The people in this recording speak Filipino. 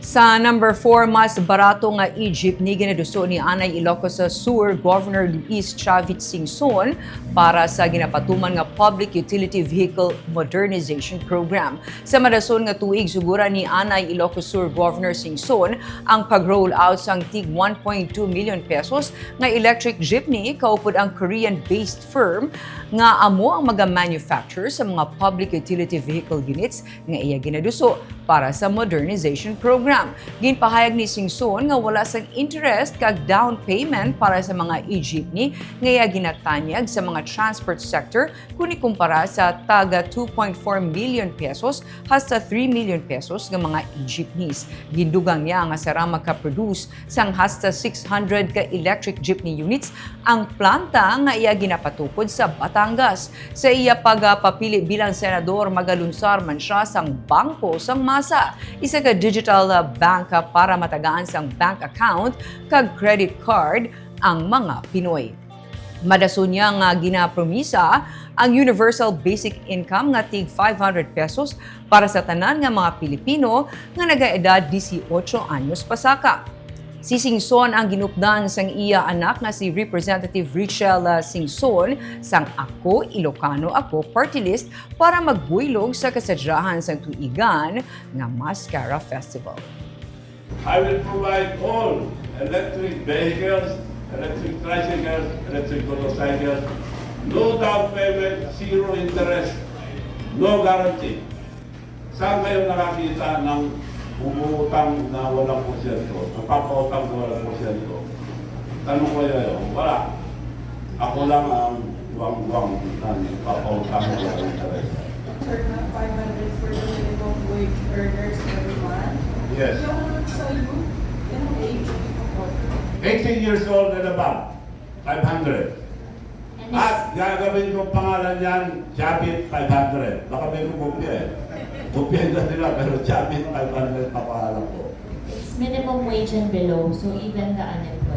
Sa number 4, mas barato nga e-jeepney ginaduso ni anay Ilocos Sur Governor Chavit Singson para sa ginapatuman nga Public Utility Vehicle Modernization Program. Sa madason nga tuig sugura ni anay Ilocos Sur Governor Singson ang pag-roll out sang tig 1.2 million pesos nga electric jeepney kaupod ang Korean-based firm nga amo ang maga-manufacture sa mga public utility vehicle units nga iya ginaduso para sa modernization program. Ginpahayag ni Singson nga wala sang interest kag down payment para sa mga e-jeepney nga iya ginatanyag sa mga transport sector kung ikumpara sa taga 2.4 million pesos hasta 3 million pesos nga mga e-jeepneys. Gindugang niya nga sara makaproduce sang hasta 600 ka electric jeepney units ang planta nga iya ginapatukod sa Batangas. Sa iya pagpapili bilang senador, magalunsar man siya sang bangko sang masa, isa ka digital bank para matagaan sang bank account kag credit card ang mga Pinoy. Madason niya nga ginapromisa ang universal basic income nga tig 500 pesos para sa tanan nga mga Pilipino nga nagaedad 18 anyos pasaka. Si Singson ang ginupdan sang iya anak nga si Representative Richel Singson sang Ako Ilocano Ako Party List para magbuylog sa kasadyahan sang tuigan nga Mascara Festival. I will provide all electric vehicles, electric tricycles, electric motorcycles, no down payment, zero interest, no guarantee. Saan kayo nakakita ng umuutang na walang porsyento, napapautang na walang porsyento? Tanong ko yun, wala. Ako lang ang wang-wang na napapautang na walang interest. Sir, 500 for the minimum wage earners every month. Yes. Yung sa youth, yung age, 18 years old and above, 500. At gagawin kong pangalan yan, Chavit 500. Baka may kumupya eh. Kupya na nila, pero Chavit 500 pa pangalan ko. It's minimum wage and below, so even the unemployed.